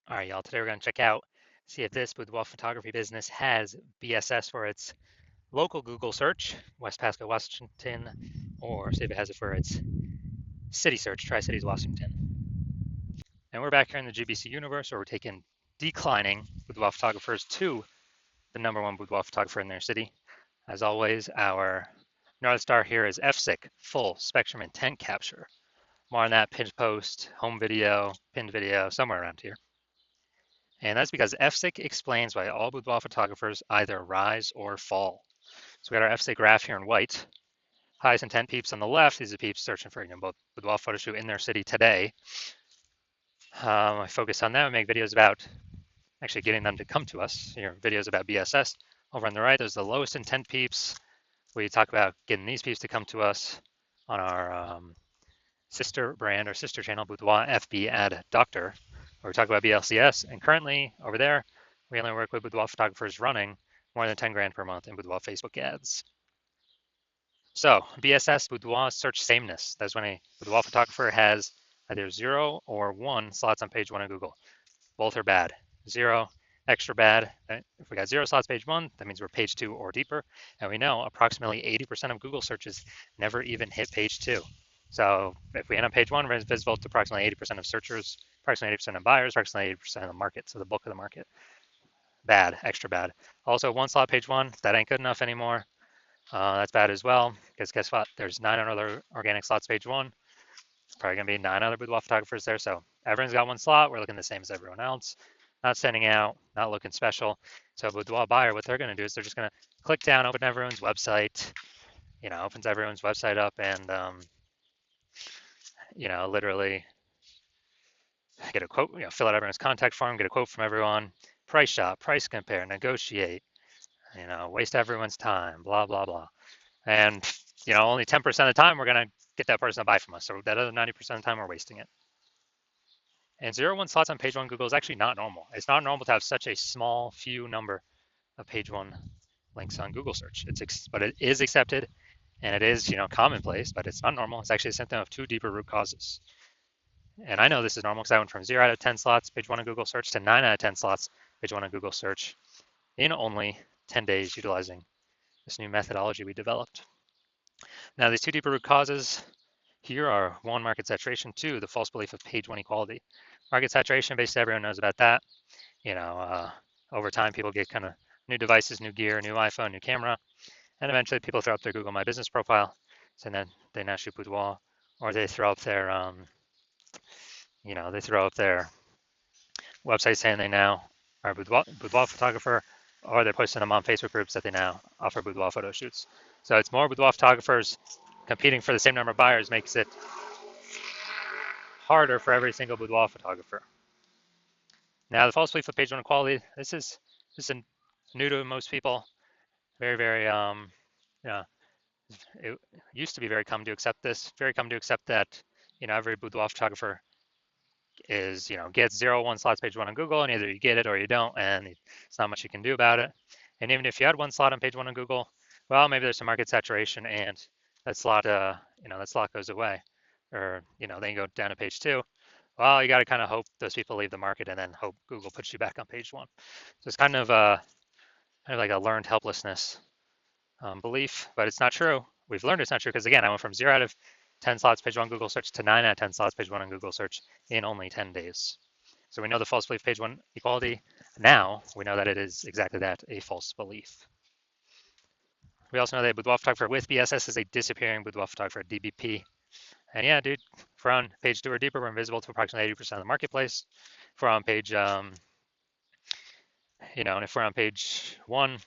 All right, y'all, today we're going to check out, see if this boudoir photography business has BSS for its local Google search, West Pasco, Washington, or see if it has it for its city search, Tri-Cities, Washington. And we're back here in the GBC universe where we're taking declining boudoir photographers to the #1 boudoir photographer in their city. As always, our North Star here is FSIC, full spectrum intent capture. More on that pinned post, home video, pinned video, somewhere around here. And that's because FSIC explains why all boudoir photographers either rise or fall. So we got our FSIC graph here in white. Highest intent peeps on the left. These are peeps searching for both boudoir photo shoot in their city today. I focus on them and make videos about actually getting them to come to us. Here, videos about BSS. Over on the right, there's the lowest intent peeps. We talk about getting these peeps to come to us on our sister brand or sister channel, Boudoir FB Ad Doctor, where we talk about BLCS. And currently over there, we only work with boudoir photographers running more than 10 grand per month in boudoir Facebook ads. So BSS, boudoir search sameness. That's when a boudoir photographer has either 0 or 1 slots on page 1 of Google. Both are bad. 0, extra bad. If we got 0 slots page 1, that means we're page 2 or deeper. And we know approximately 80% of Google searches never even hit page 2. So if we end on page 1, we're visible to approximately 80% of searchers, approximately 80% of buyers, approximately 80% of the market, so the bulk of the market. Bad, extra bad. Also, 1 slot page 1, that ain't good enough anymore. That's bad as well, because guess what? There's 9 other organic slots page 1. Probably going to be 9 other boudoir photographers there, so everyone's got 1 slot. We're looking the same as everyone else. Not standing out, not looking special. So boudoir buyer, what they're going to do is they're just going to click down, open everyone's website, opens everyone's website up and, literally get a quote, fill out everyone's contact form, get a quote from everyone, price shop, price compare, negotiate, waste everyone's time, blah, blah, blah. And, only 10% of the time we're going to get that person to buy from us. So that other 90% of the time we're wasting it. And 0-1 slots on page 1 Google is actually not normal. It's not normal to have such a small few number of page 1 links on Google search. But it is accepted and it is, commonplace, but it's not normal. It's actually a symptom of 2 deeper root causes. And I know this is normal because I went from 0 out of 10 slots, page 1 on Google search, to 9 out of 10 slots, page 1 on Google search in only 10 days utilizing this new methodology we developed. Now, these 2 deeper root causes here are 1, market saturation, 2, the false belief of page 1 equality. Market saturation, basically everyone knows about that. Over time, people get kind of new devices, new gear, new iPhone, new camera, and eventually people throw up their Google My Business profile, so then they now shoot boudoir, or they throw up their, website saying they now are a boudoir photographer, or they're posting them on Facebook groups that they now offer boudoir photo shoots. So it's more boudoir photographers competing for the same number of buyers makes it harder for every single boudoir photographer. Now, the false belief of page 1 equality, this is new to most people. Very, very, it used to be very common to accept this, very common to accept that, every boudoir photographer is, gets 0-1 slots page 1 on Google, and either you get it or you don't, and it's not much you can do about it. And even if you had 1 slot on page 1 on Google, well, maybe there's some market saturation and that slot, that slot goes away, or, then you go down to page 2. Well, you got to kind of hope those people leave the market and then hope Google puts you back on page 1. So it's kind of like a learned helplessness belief, but it's not true. We've learned it's not true because, again, I went from 0 out of 10 slots page 1 Google search to 9 out of 10 slots page 1 on Google search in only 10 days. So we know the false belief page 1 equality. Now we know that it is exactly that, a false belief. We also know that a boudoir photographer with BSS is a disappearing boudoir photographer, DBP. And yeah, dude, if we're on page 2 or deeper, we're invisible to approximately 80% of the marketplace. If we're on page, and if we're on page 1,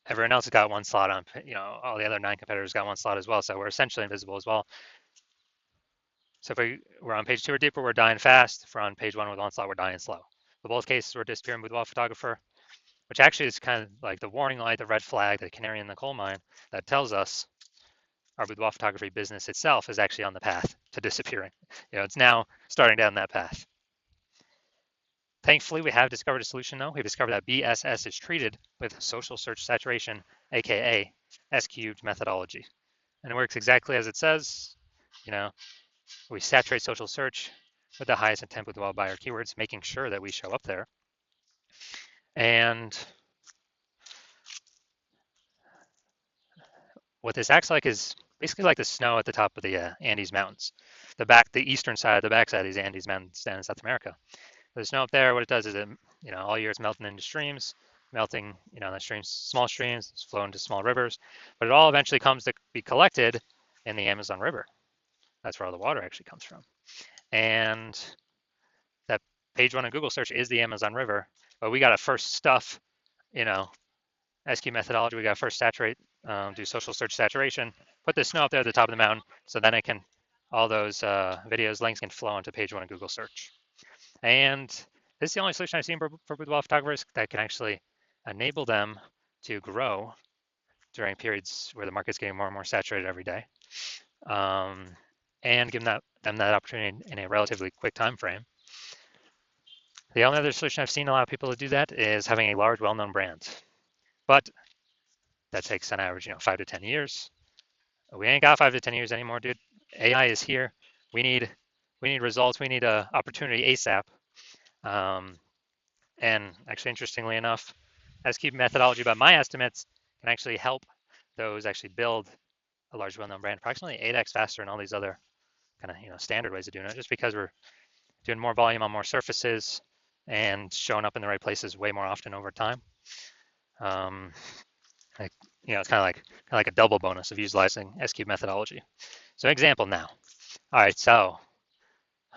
everyone else has got 1 slot on, all the other 9 competitors got 1 slot as well. So we're essentially invisible as well. So if we're on page 2 or deeper, we're dying fast. If we're on page 1 with 1 slot, we're dying slow. In both cases, we're disappearing boudoir photographer, which actually is kind of like the warning light, the red flag, the canary in the coal mine that tells us our boudoir photography business itself is actually on the path to disappearing. It's now starting down that path. Thankfully, we have discovered a solution though. We've discovered that BSS is treated with social search saturation, aka S-cubed methodology. And it works exactly as it says. We saturate social search with the highest intent boudoir buyer keywords, making sure that we show up there. And what this acts like is basically like the snow at the top of the Andes Mountains, the eastern side, the backside of these Andes Mountains down in South America. The snow up there, what it does is it, all year it's melting into streams, melting, the streams, small streams, it's flowing to small rivers, but it all eventually comes to be collected in the Amazon River. That's where all the water actually comes from. And that page one in Google search is the Amazon River, but we got to first stuff, you know, SQ methodology. We got to first saturate, do social search saturation, put the snow up there at the top of the mountain, so then all those videos, links can flow into page one in Google search. And this is the only solution I've seen for boudoir photographers that can actually enable them to grow during periods where the market's getting more and more saturated every day, and give them that opportunity in a relatively quick time frame. The only other solution I've seen a lot of people to do that is having a large, well-known brand, but that takes on average, 5 to 10 years. We ain't got 5 to 10 years anymore, dude. AI is here. We need results. We need a opportunity ASAP. And actually, interestingly enough, SQ methodology, by my estimates, can actually help those actually build a large, well-known brand approximately 8x faster than all these other kind of standard ways of doing it, just because we're doing more volume on more surfaces and showing up in the right places way more often over time. It's kind of like a double bonus of utilizing SQ methodology. So example now. All right, so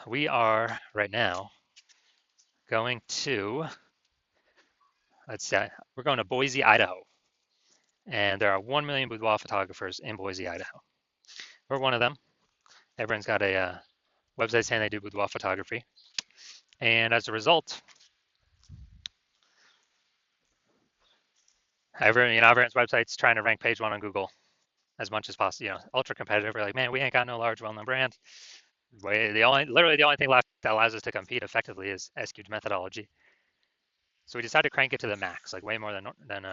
we are right now going to, we're going to Boise, Idaho. And there are 1 million boudoir photographers in Boise, Idaho. We're one of them. Everyone's got a website saying they do boudoir photography. And as a result, everyone's website's trying to rank page one on Google as much as possible. Ultra competitive. We're like, man, we ain't got no large, well-known brand. Literally the only thing left that allows us to compete effectively is SQ methodology. So we decided to crank it to the max, like way more than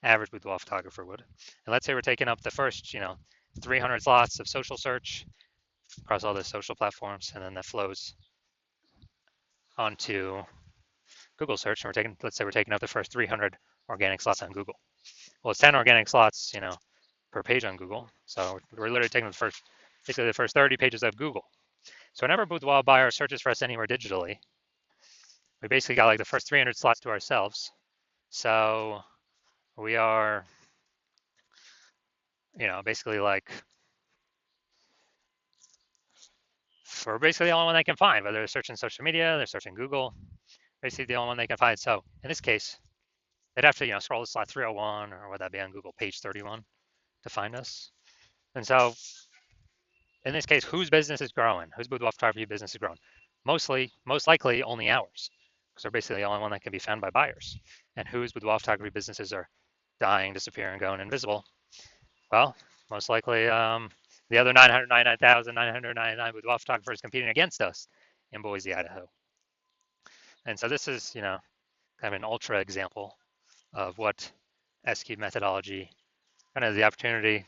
average boudoir photographer would. And let's say we're taking up the first, 300 slots of social search across all the social platforms, and then that flows onto Google search. And let's say we're taking up the first 300 organic slots on Google. Well, it's 10 organic slots, per page on Google. So we're literally taking basically the first 30 pages of Google. So whenever a boudoir buyer searches for us anywhere digitally, we basically got like the first 300 slots to ourselves. So we are, basically we're basically the only one they can find, whether they're searching social media, they're searching Google, basically the only one they can find. So in this case, they'd have to, scroll to slot 301, or would that be on Google page 31 to find us? And so in this case, whose business is growing? Whose boudoir photography business is growing? Most likely only ours, because we're basically the only one that can be found by buyers. And whose boudoir photography businesses are dying, disappearing, going invisible? Well, most likely the other 999,999 boudoir photographers competing against us in Boise, Idaho. And so this is, kind of an ultra example of what SQ methodology, kind of the opportunity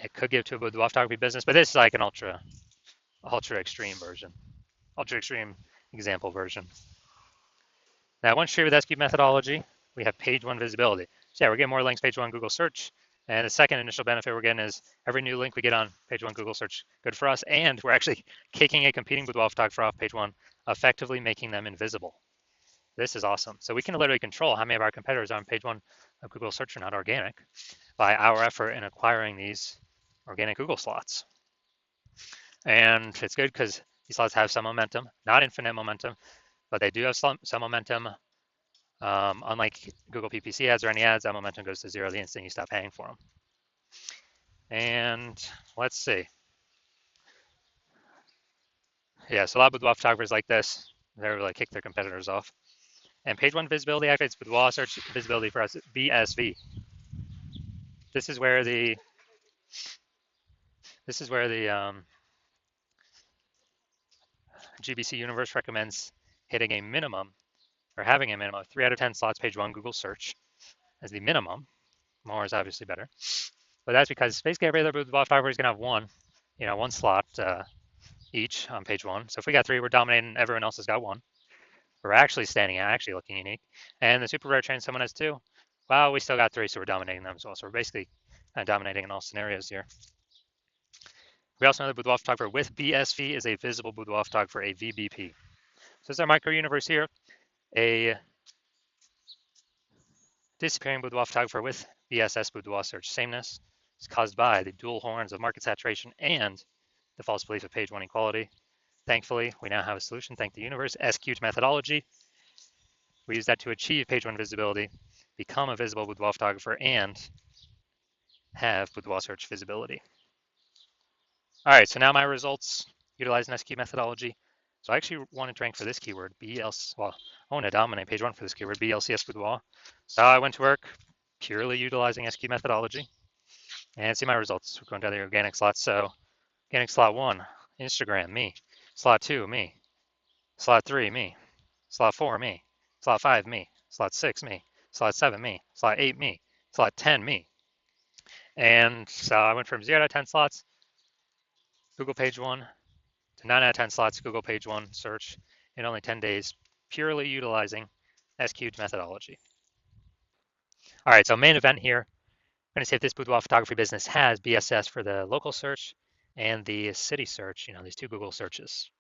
it could give to a boudoir photography business, but this is like an ultra extreme version, ultra extreme example version. Now, once you're with SQ methodology, we have page one visibility. So yeah, we're getting more links page one Google search. And the second initial benefit we're getting is every new link we get on page one Google search, good for us. And we're actually kicking a competing boudoir photographer off page one, effectively making them invisible. This is awesome. So we can literally control how many of our competitors on page one of Google search are not organic by our effort in acquiring these organic Google slots. And it's good because these slots have some momentum, not infinite momentum, but they do have some momentum. Unlike Google PPC ads or any ads, that momentum goes to zero the instant you stop paying for them. And let's see. Yeah, so a lot of boudoir photographers like this, they're like kick their competitors off. And page one visibility activates boudoir search visibility for us, BSV. This is where the GBC universe recommends hitting a minimum or having a minimum of 3 out of 10 slots page one Google search as the minimum. More is obviously better, but that's because basically every other boudoir photographer is gonna have one slot, each on page one. So if we got 3, we're dominating. Everyone else has got 1. We're actually standing out, actually looking unique. And the super rare train, someone has 2. Well, we still got 3, so we're dominating them as well. So we're basically dominating in all scenarios here. We also know that boudoir photographer with BSV is a visible boudoir photographer, a VBP. So this is our micro universe here. A disappearing boudoir photographer with BSS boudoir search sameness is caused by the dual horns of market saturation and the false belief of page 1 equality. Thankfully, we now have a solution. Thank the universe. SQ methodology. We use that to achieve page 1 visibility, become a visible boudoir photographer, and have boudoir search visibility. All right, so now my results utilize an SQ methodology. So I actually wanted to rank for this keyword, BLC. Well, I want to dominate page 1 for this keyword, BLCS boudoir. So I went to work purely utilizing SQ methodology. And see my results. We're going down the organic slots. So organic slot 1, Instagram, me. Slot 2, me. Slot 3, me. Slot 4, me. Slot 5, me. Slot 6, me. Slot 7, me. Slot 8, me. Slot 10, me. And so I went from 0 to 10 slots, Google page 1, to 9 out of 10 slots, Google page 1 search in only 10 days, purely utilizing SQ'd methodology. All right, so main event here. I'm going to see if this boudoir photography business has BSS for the local search and the city search, these 2 Google searches.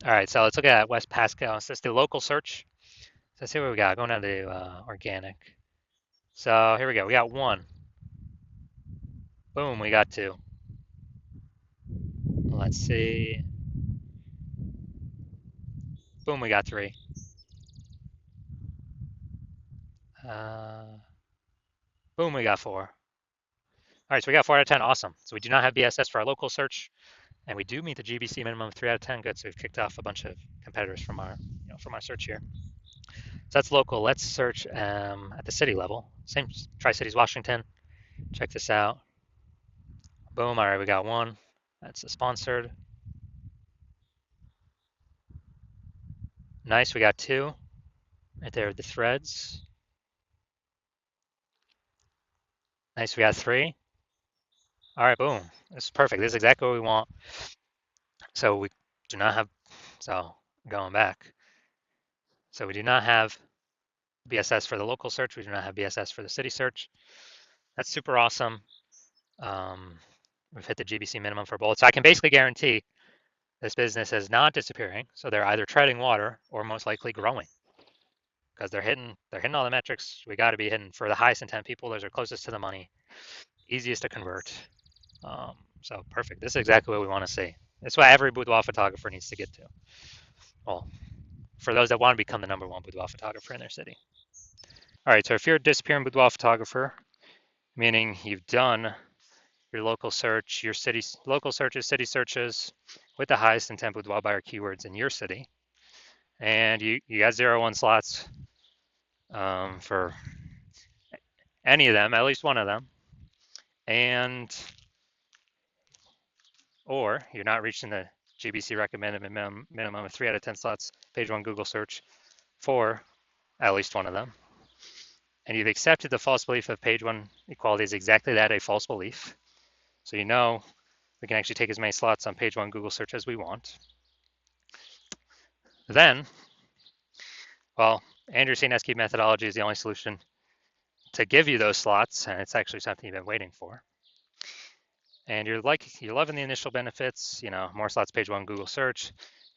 All right, so let's look at West Pasco. So it's the local search. So let's see what we got. Going down to organic. So here we go. We got 1. Boom, we got 2. Let's see. Boom, we got 3. Boom, we got 4. All right, so we got 4 out of 10. Awesome. So we do not have BSS for our local search, and we do meet the GBC minimum of 3 out of 10. Good. So we've kicked off a bunch of competitors from our search here. So that's local. Let's search at the city level. Same Tri-Cities, Washington. Check this out. Boom. All right, we got 1. That's a sponsored. Nice. We got 2. Right there with the threads. Nice. We got 3. All right. Boom. This is perfect. This is exactly what we want. So we do not have. So going back. So we do not have BSS for the local search. We do not have BSS for the city search. That's super awesome. We've hit the GBC minimum for both. So I can basically guarantee this business is not disappearing. So they're either treading water or most likely growing because they're hitting all the metrics. We got to be hitting for the highest intent people. Those are closest to the money, easiest to convert. So perfect. This is exactly what we want to see. It's what every boudoir photographer needs to get to. Well, for those that want to become the number 1 boudoir photographer in their city. All right, so if you're a disappearing boudoir photographer, meaning you've done your local search, your city local searches, city searches with the highest intent boudoir buyer keywords in your city, and you got 0-1 slots for any of them, at least one of them, or you're not reaching the GBC recommended minimum of 3 out of 10 slots, page 1 Google search for at least one of them, and you've accepted the false belief of page 1 equality is exactly that, a false belief. So we can actually take as many slots on page 1 Google search as we want. Then, well, Anderson SQ methodology is the only solution to give you those slots, and it's actually something you've been waiting for. And you're loving the initial benefits, more slots, page 1 Google search,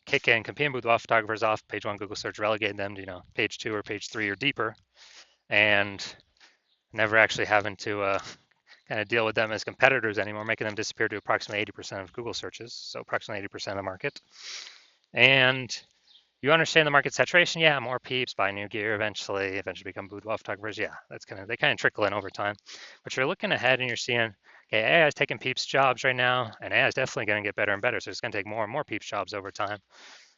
kick in competing boudoir photographers off page 1 Google search, relegate them to page 2 or page 3 or deeper, and never actually having to kind of deal with them as competitors anymore, making them disappear to approximately 80% of Google searches, so approximately 80% of the market. And you understand the market saturation, yeah, more peeps buy new gear eventually become boudoir photographers, yeah, they kind of trickle in over time. But you're looking ahead and you're seeing, okay, AI is taking peeps jobs right now, and AI is definitely going to get better and better, so it's going to take more and more peeps jobs over time.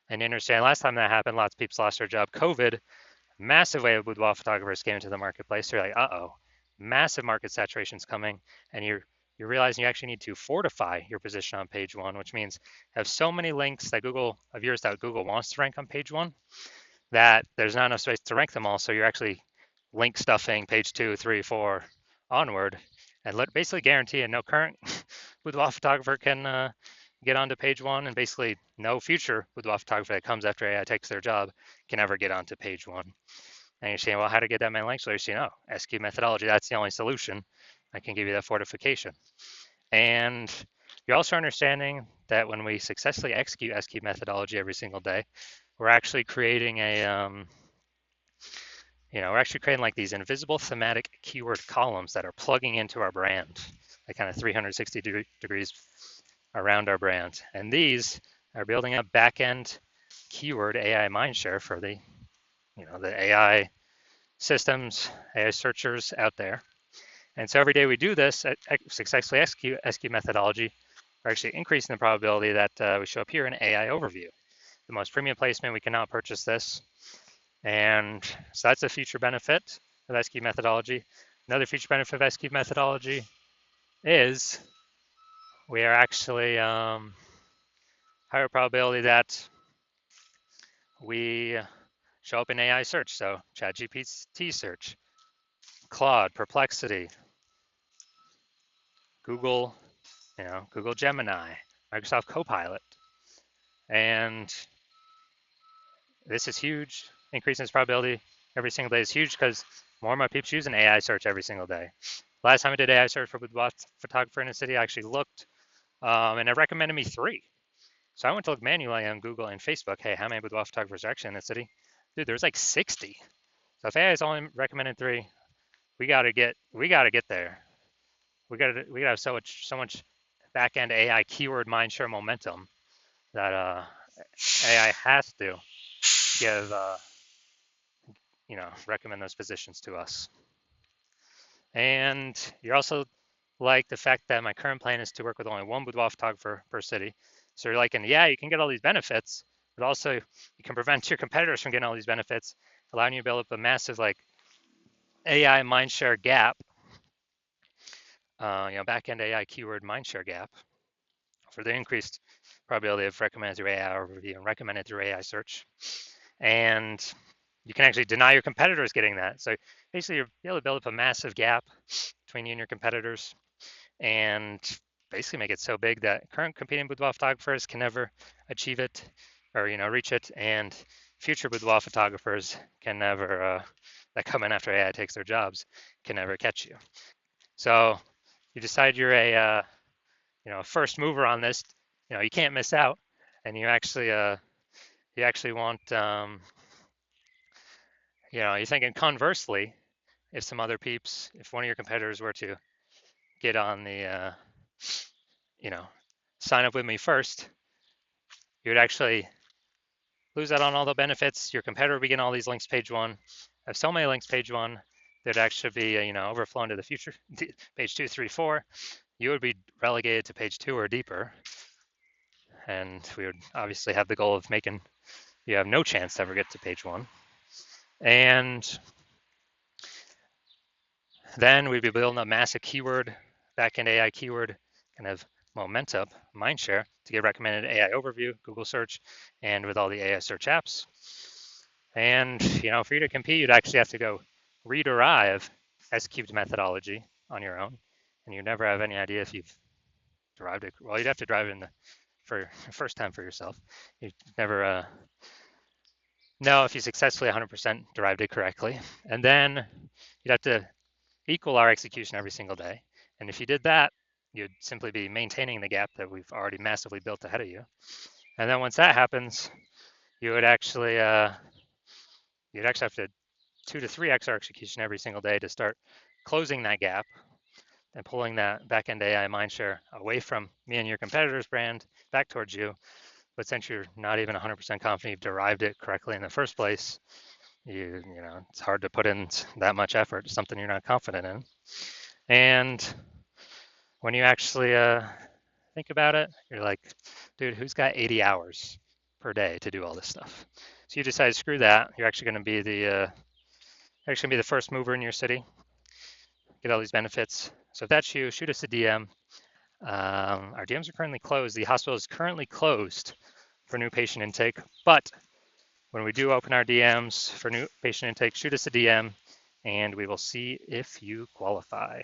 And you understand last time that happened, lots of peeps lost their job. COVID, massive wave of boudoir photographers came into the marketplace. So you're like, uh-oh, massive market saturation's coming, and you're realizing you actually need to fortify your position on page 1, which means have so many links that Google wants to rank on page 1 that there's not enough space to rank them all. So you're actually link stuffing page 2, 3, 4 onward, and basically guarantee no current boudoir photographer can get onto page one, and basically no future boudoir photographer that comes after AI takes their job can ever get onto page one. And you're saying, well, how to get that many links? So you're saying, oh, SQ methodology, that's the only solution. I can give you that fortification. And you're also understanding that when we successfully execute SQ methodology every single day, we're actually creating we're actually creating like these invisible thematic keyword columns that are plugging into our brand, like kind of 360 degrees around our brand. And these are building up back-end keyword AI mindshare for the AI systems, AI searchers out there. And so every day we do this, successfully execute SQ methodology, we're actually increasing the probability that we show up here in AI overview. The most premium placement, we cannot purchase this. And so that's a future benefit of SQ methodology. Another future benefit of SQ methodology is we are actually higher probability that we show up in AI search. So ChatGPT search, Claude, Perplexity, Google, Google Gemini, Microsoft Copilot. And this is huge. Increasing its probability every single day is huge because more and more people use an AI search every single day. Last time I did AI search for boudoir photographer in a city, I actually looked and it recommended me 3. So I went to look manually on Google and Facebook. Hey, how many boudoir photographers are actually in the city? Dude, there's like 60. So if AI is only recommended 3, we gotta get there. We gotta have so much back end AI keyword mindshare momentum that AI has to give recommend those positions to us. And you're also like the fact that my current plan is to work with only one boudoir photographer per city. So you're like, and yeah, you can get all these benefits, but also you can prevent your competitors from getting all these benefits, allowing you to build up a massive like AI mindshare gap, back-end AI keyword mindshare gap for the increased probability of recommended through AI overview and recommended through AI search. And you can actually deny your competitors getting that. So basically, you're able to build up a massive gap between you and your competitors, and basically make it so big that current competing boudoir photographers can never achieve it or reach it, and future boudoir photographers can never that come in after AI takes their jobs can never catch you. So you decide you're a first mover on this. You can't miss out, and you actually want you're thinking conversely, if some other peeps, if one of your competitors were to get on the sign up with me first, you would actually lose out on all the benefits. Your competitor would begin all these links page one. Have so many links page one, there'd actually be overflown to the future page 2, 3, 4. You would be relegated to page 2 or deeper, and we would obviously have the goal of making you have no chance to ever get to page 1. And then we'd be building a massive keyword, backend AI keyword kind of momentum, mindshare, to get recommended AI overview, Google search, and with all the AI search apps. And for you to compete, you'd actually have to go rederive S-cubed methodology on your own, and you'd never have any idea if you've derived it. Well, you'd have to drive it for the first time for yourself. You'd never know if you successfully 100% derived it correctly. And then you'd have to equal our execution every single day. And if you did that, you'd simply be maintaining the gap that we've already massively built ahead of you. And then once that happens, you would actually have to 2 to 3x our execution every single day to start closing that gap and pulling that back-end AI mindshare away from me and your competitor's brand back towards you. But since you're not even 100% confident you've derived it correctly in the first place, it's hard to put in that much effort to something you're not confident in. And when you actually think about it, you're like, dude, who's got 80 hours per day to do all this stuff? So you decide, screw that. You're actually going to be the first mover in your city, get all these benefits. So if that's you, shoot us a DM. Our DMs are currently closed. The hospital is currently closed for new patient intake, but when we do open our DMs for new patient intake, shoot us a DM and we will see if you qualify.